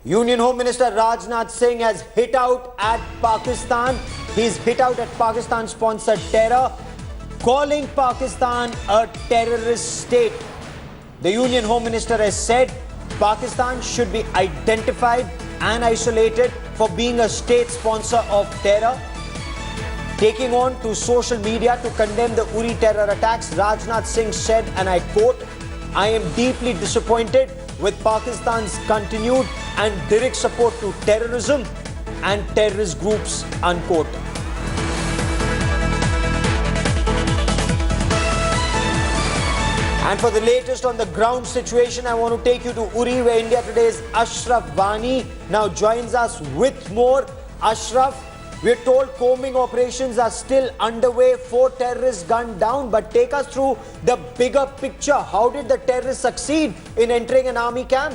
Union Home Minister Rajnath Singh has hit out at Pakistan. He's hit out at Pakistan-sponsored terror, calling Pakistan a terrorist state. The Union Home Minister has said Pakistan should be identified and isolated for being a state sponsor of terror. Taking on to social media to condemn the Uri terror attacks, Rajnath Singh said, and I quote, "I am deeply disappointed with Pakistan's continued and direct support to terrorism and terrorist groups," unquote. And for the latest on the ground situation, I want to take you to Uri, where India Today's Ashraf Vani now joins us with more. Ashraf, we're told combing operations are still underway, 4 terrorists gunned down, but take us through the bigger picture. How did the terrorists succeed in entering an army camp?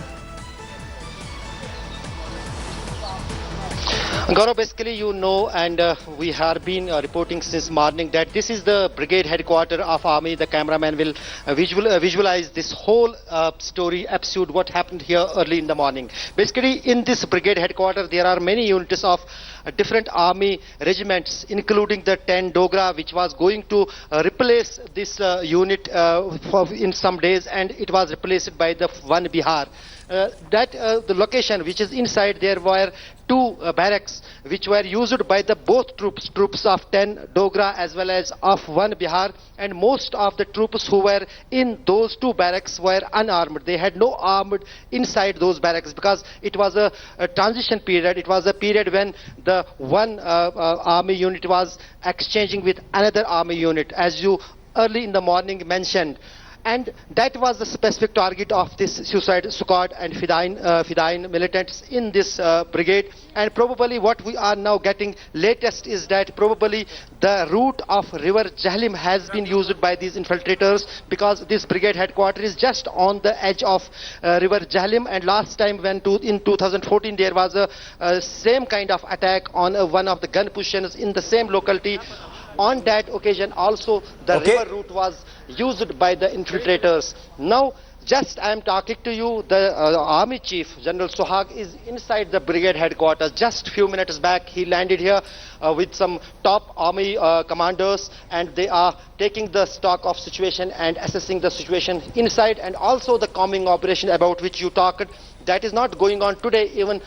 Gaurav, basically, you know, and we have been reporting since morning that this is the brigade headquarters of army. The cameraman will visualize this whole story, episode, what happened here early in the morning. Basically, in this brigade headquarters, there are many units of different army regiments, including the 10 Dogra, which was going to replace this unit in some days, and it was replaced by the 1 Bihar. The location which is inside, there were 2 barracks which were used by the both troops of 10 Dogra as well as of 1 Bihar, and most of the troops who were in those 2 barracks were unarmed. They had no armed inside those barracks because it was a transition period. It was a period when the one army unit was exchanging with another army unit, as you early in the morning mentioned. And that was the specific target of this suicide squad and Fidain militants in this brigade. And probably what we are now getting latest is that probably the route of river Jahlim has been used by these infiltrators, because this brigade headquarters is just on the edge of river Jahlim. And last time when in 2014 there was a same kind of attack on one of the gun positions in the same locality. On that occasion also the river route was used by the infiltrators. Now just I am talking to you, the army chief General Sohag is inside the brigade headquarters. Just few minutes back he landed here with some top army commanders, and they are taking the stock of situation and assessing the situation inside, and also the combing operation about which you talked. That is not going on today, even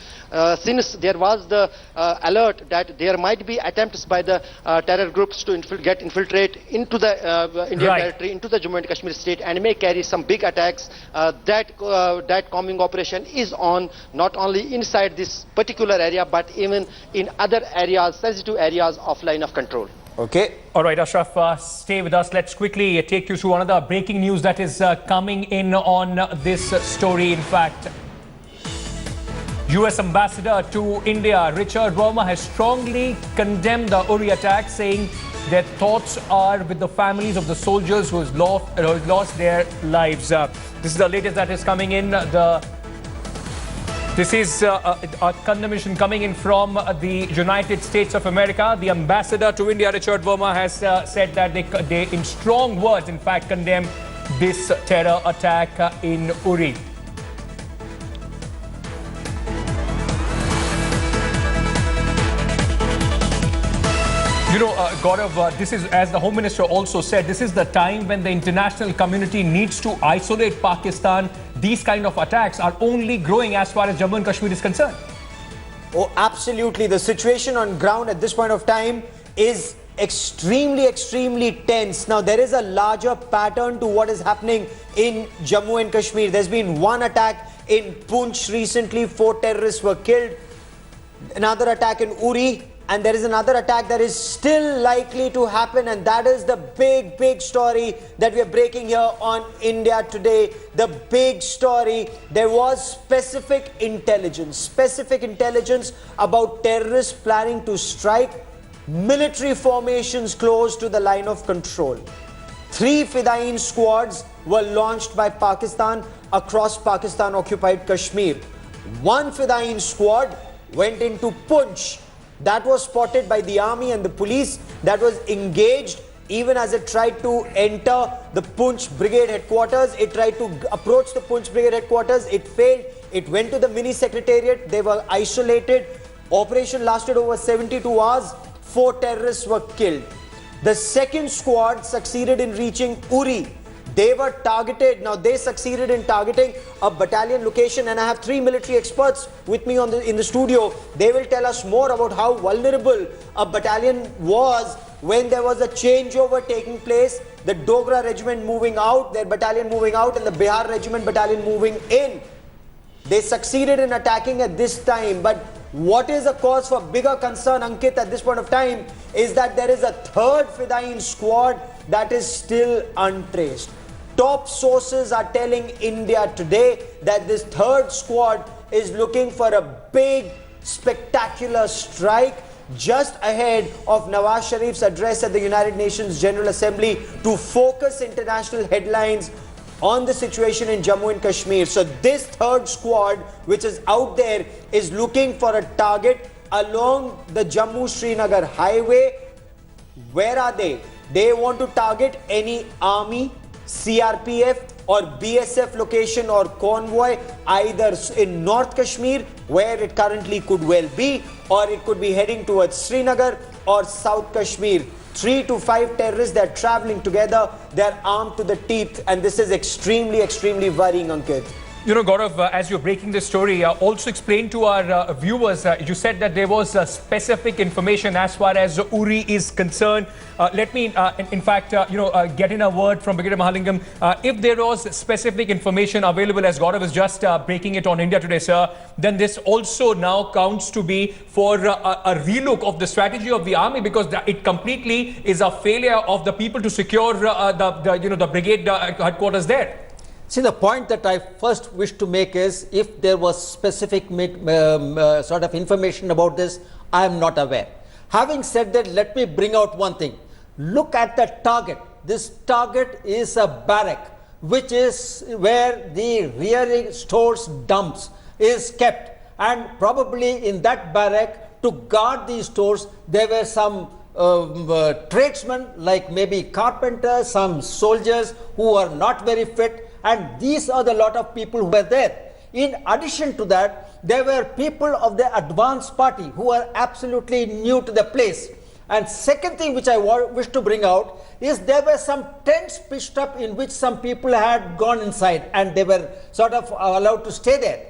since there was the alert that there might be attempts by the terror groups to infiltrate into the Indian territory, into the Jammu and Kashmir state, and may carry some big attacks. That combing operation is on not only inside this particular area, but even in other areas, sensitive areas of line of control. Okay. All right, Ashraf, stay with us. Let's quickly take you through another breaking news that is coming in on this story. In fact, US Ambassador to India, Richard Verma, has strongly condemned the Uri attack, saying their thoughts are with the families of the soldiers who have lost their lives. This is the latest that is coming in. This is a condemnation coming in from the United States of America. The Ambassador to India, Richard Verma, has said that they in strong words, in fact, condemn this terror attack in Uri. You know, Gaurav, this is, as the Home Minister also said, this is the time when the international community needs to isolate Pakistan. These kind of attacks are only growing as far as Jammu and Kashmir is concerned. Oh, absolutely. The situation on ground at this point of time is extremely tense. Now, there is a larger pattern to what is happening in Jammu and Kashmir. There's been one attack in Poonch recently. 4 terrorists were killed. Another attack in Uri. And there is another attack that is still likely to happen, and that is the big story that we are breaking here on India Today. The big story. There was specific intelligence about terrorists planning to strike military formations close to the line of control. 3 Fidain squads were launched by Pakistan across Pakistan-occupied Kashmir. 1 Fidain squad went into Poonch. That was spotted by the army and the police, that was engaged even as it tried to enter the Poonch Brigade headquarters. It tried to approach the Poonch Brigade headquarters. It failed. It went to the mini secretariat. They were isolated. Operation lasted over 72 hours. 4 terrorists were killed. The second squad succeeded in reaching Uri. They were targeted. Now they succeeded in targeting a battalion location, and I have 3 military experts with me in the studio. They will tell us more about how vulnerable a battalion was when there was a changeover taking place. The Dogra regiment moving out, their battalion moving out, and the Bihar regiment battalion moving in. They succeeded in attacking at this time, but what is a cause for bigger concern, Ankit, at this point of time is that there is a third Fidayeen squad that is still untraced. Top sources are telling India today that this third squad is looking for a big, spectacular strike just ahead of Nawaz Sharif's address at the United Nations General Assembly to focus international headlines on the situation in Jammu and Kashmir. So this third squad, which is out there, is looking for a target along the Jammu-Srinagar highway. Where are they? They want to target any army, CRPF or BSF location or convoy, either in North Kashmir, where it currently could well be, or it could be heading towards Srinagar or South Kashmir. 3 to 5 terrorists, they're traveling together, they're armed to the teeth, and this is extremely worrying, Ankit. You know, Gaurav, as you're breaking this story, also explain to our viewers, you said that there was specific information as far as Uri is concerned. Let me, in fact, get in a word from Brigadier Mahalingam. If there was specific information available, as Gaurav is just breaking it on India Today, sir, then this also now counts to be for a relook of the strategy of the army, because it completely is a failure of the people to secure the brigade headquarters there. See, the point that I first wish to make is, if there was specific sort of information about this, I am not aware. Having said that, let me bring out one thing. Look at the target. This target is a barrack, which is where the rear stores dumps is kept. And probably in that barrack, to guard these stores, there were some tradesmen, like maybe carpenters, some soldiers who are not very fit. And these are the lot of people who were there. In addition to that, there were people of the advance party who are absolutely new to the place. And second thing which I wish to bring out is, there were some tents pitched up in which some people had gone inside and they were sort of allowed to stay there.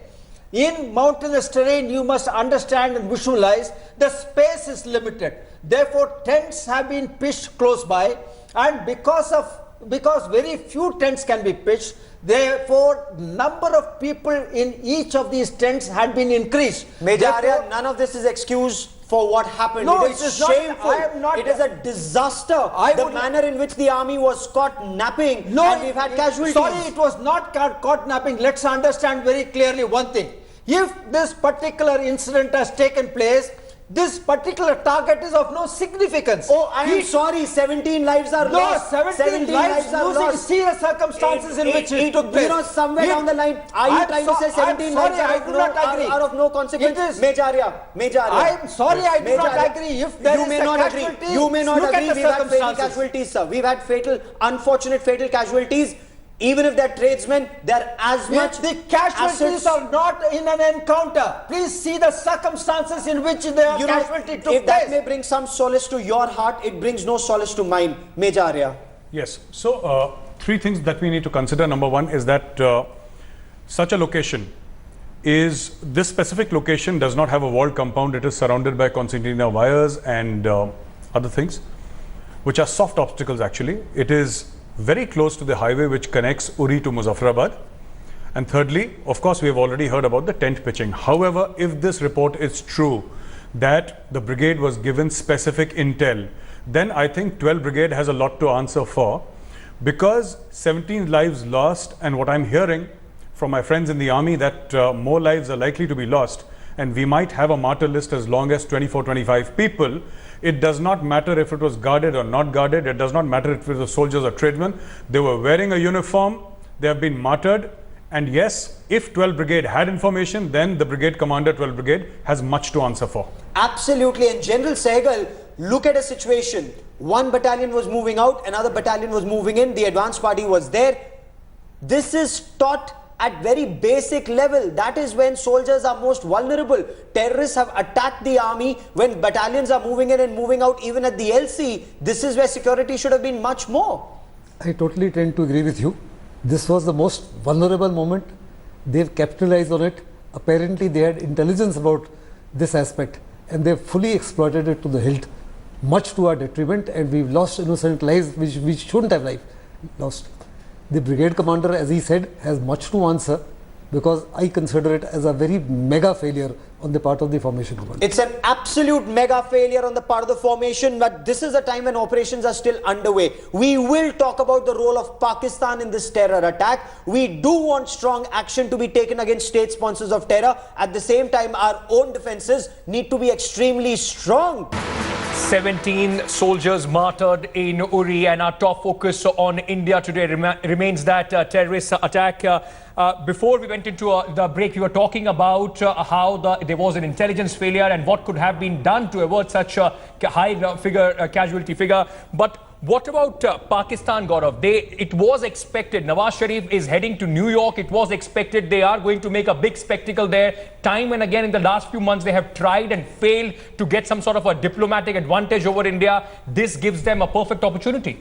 In mountainous terrain, you must understand and visualize, the space is limited. Therefore, tents have been pitched close by, and because very few tents can be pitched, therefore number of people in each of these tents had been increased. Major Arya, none of this is excuse for what happened. No, it is shameful. It is a disaster. The manner in which the army was caught napping, no, and we've had casualties. Sorry, it was not caught napping. Let's understand very clearly one thing. If this particular incident has taken place, this particular target is of no significance. Oh, I am sorry, 17 lives are lost. 17 lives are lost. See the circumstances in which it took place. You know, somewhere down the line, are you trying to say 17 lives are of no consequence? Major Arya. I'm sorry, I do not agree. If there is a casualty, you may not agree. We've had fatal casualties, sir. We've had unfortunate fatal casualties. Even if they're tradesmen, they're as much. The casualties are not in an encounter. Please see the circumstances in which the casualty took place. If that may bring some solace to your heart, it brings no solace to mine. Major Arya. Yes. So, 3 things that we need to consider. Number 1 is that such a location is, this specific location does not have a walled compound. It is surrounded by concertina wires and other things, which are soft obstacles actually. It is very close to the highway which connects Uri to Muzaffarabad. And thirdly, of course, we have already heard about the tent pitching. However, if this report is true, that the brigade was given specific intel, then I think 12 brigade has a lot to answer for, because 17 lives lost, and what I'm hearing from my friends in the army, that more lives are likely to be lost, and we might have a martyr list as long as 24-25 people. It does not matter if it was guarded or not guarded. It does not matter if it was soldiers or tradesmen. They were wearing a uniform. They have been martyred. And yes, if 12 Brigade had information, then the brigade commander, 12 Brigade, has much to answer for. Absolutely. And General Sehgal, look at a situation. One battalion was moving out, another battalion was moving in. The advance party was there. This is taught at very basic level. That is when soldiers are most vulnerable. Terrorists have attacked the army when battalions are moving in and moving out, even at the LC. This is where security should have been much more. I totally tend to agree with you. This was the most vulnerable moment. They've capitalized on it. Apparently they had intelligence about this aspect and they've fully exploited it to the hilt, much to our detriment, and we've lost innocent lives which we shouldn't have lost. The brigade commander, as he said, has much to answer, because I consider it as a very mega failure on the part of the formation command. It's an absolute mega failure on the part of the formation, but this is a time when operations are still underway. We will talk about the role of Pakistan in this terror attack. We do want strong action to be taken against state sponsors of terror. At the same time, our own defenses need to be extremely strong. 17 soldiers martyred in Uri, and our top focus on India today remains that terrorist attack. Before we went into the break, we were talking about how there was an intelligence failure and what could have been done to avert such a high casualty figure. But what about Pakistan, Gaurav? It was expected. Nawaz Sharif is heading to New York. It was expected they are going to make a big spectacle there. Time and again in the last few months, they have tried and failed to get some sort of a diplomatic advantage over India. This gives them a perfect opportunity.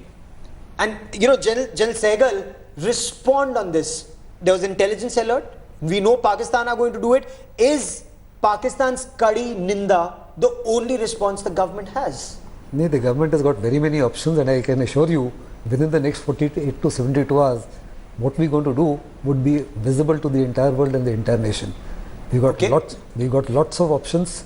And, you know, General Sehgal, respond on this. There was intelligence alert. We know Pakistan are going to do it. Is Pakistan's Kadi Ninda the only response the government has? No, the government has got very many options, and I can assure you, within the next 48 to 72 hours, what we're going to do would be visible to the entire world and the entire nation. We've got lots of options: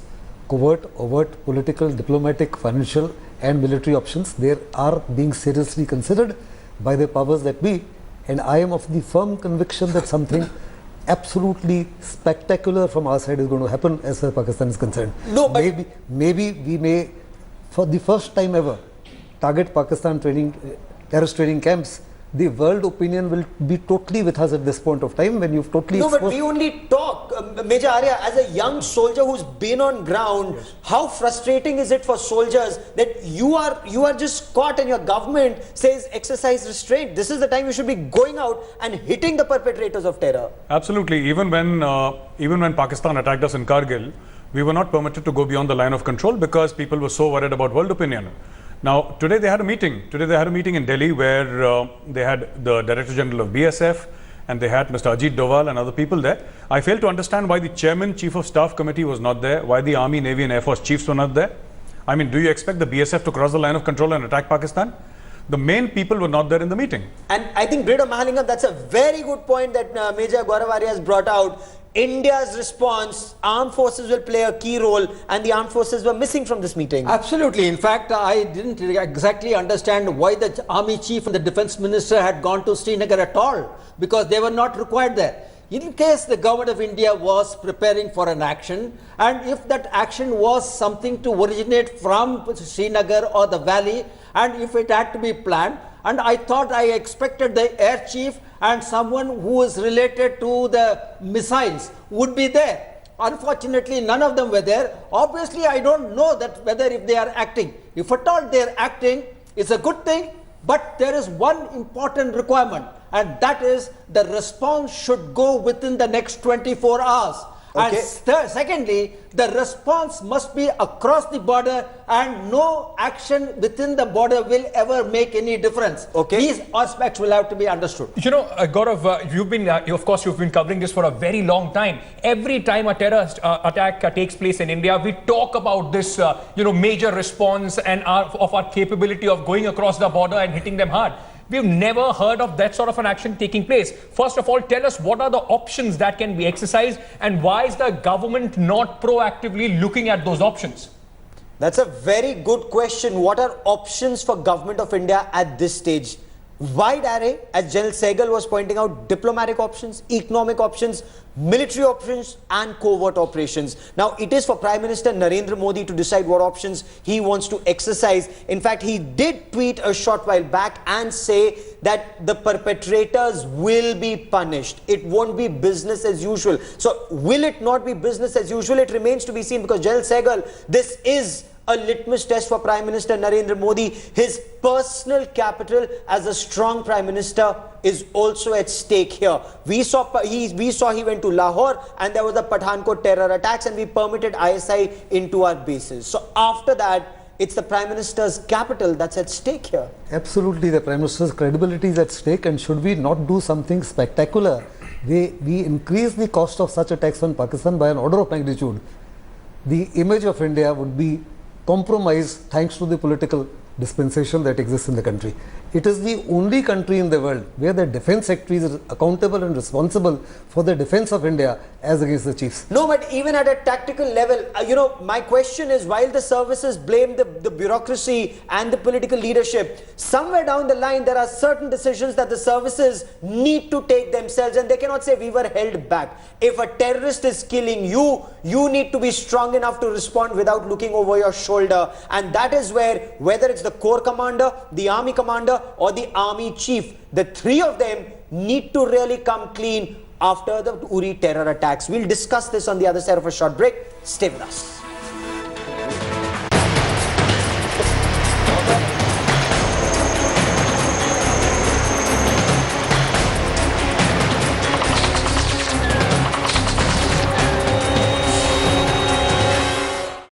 covert, overt, political, diplomatic, financial, and military options. They are being seriously considered by the powers that be, and I am of the firm conviction that something absolutely spectacular from our side is going to happen as far as Pakistan is concerned. No, but maybe we may, for the first time ever, target Pakistan terrorist training camps. The world opinion will be totally with us at this point of time when you've totally No, but we only talk. Major Arya, as a young soldier who's been on ground, yes, how frustrating is it for soldiers that you are just caught and your government says exercise restraint? This is the time you should be going out and hitting the perpetrators of terror. Absolutely. Even when Pakistan attacked us in Kargil, we were not permitted to go beyond the line of control because people were so worried about world opinion. Now, today they had a meeting. Today they had a meeting in Delhi where they had the Director General of BSF and they had Mr. Ajit Doval and other people there. I fail to understand why the Chairman, Chief of Staff Committee was not there, why the Army, Navy and Air Force chiefs were not there. I mean, do you expect the BSF to cross the line of control and attack Pakistan? The main people were not there in the meeting. And I think, Breda Mahalingam, that's a very good point that Major Gaurav Arya has brought out. India's response, armed forces will play a key role, and the armed forces were missing from this meeting. Absolutely. In fact, I didn't exactly understand why the army chief and the defense minister had gone to Srinagar at all, because they were not required there. In case the government of India was preparing for an action, and if that action was something to originate from Srinagar or the valley, and if it had to be planned, and I expected the air chief and someone who is related to the missiles would be there. Unfortunately, none of them were there. Obviously, I don't know that whether if they are acting. If at all they are acting, it's a good thing, but there is one important requirement, and that is the response should go within the next 24 hours. Okay. And secondly, the response must be across the border, and no action within the border will ever make any difference. Okay. These aspects will have to be understood. You know, Gaurav, you've been covering this for a very long time. Every time a terrorist attack takes place in India, we talk about this, major response and of our capability of going across the border and hitting them hard. We've never heard of that sort of an action taking place. First of all, tell us what are the options that can be exercised, and why is the government not proactively looking at those options? That's a very good question. What are options for government of India at this stage? Wide array, as General Sehgal was pointing out: diplomatic options, economic options, military options and covert operations. Now, it is for Prime Minister Narendra Modi to decide what options he wants to exercise. In fact, he did tweet a short while back and say that the perpetrators will be punished. It won't be business as usual. So, will it not be business as usual? It remains to be seen, because General Sehgal, this is a litmus test for Prime Minister Narendra Modi. His personal capital as a strong Prime Minister is also at stake here. We saw he went to Lahore and there was a Pathankot terror attacks and we permitted ISI into our bases. So after that, it's the Prime Minister's capital that's at stake here. Absolutely, the Prime Minister's credibility is at stake, and should we not do something spectacular? We increase the cost of such attacks on Pakistan by an order of magnitude. The image of India would be compromised thanks to the political dispensation that exists in the country. It is the only country in the world where the defense secretary is accountable and responsible for the defense of India as against the chiefs. No, but even at a tactical level, my question is, while the services blame the bureaucracy and the political leadership, somewhere down the line there are certain decisions that the services need to take themselves, and they cannot say we were held back. If a terrorist is killing you, you need to be strong enough to respond without looking over your shoulder, and that is where, whether it's the corps commander, the army commander or the army chief, the three of them need to really come clean after the Uri terror attacks. We'll discuss this on the other side of a short break. Stay with us.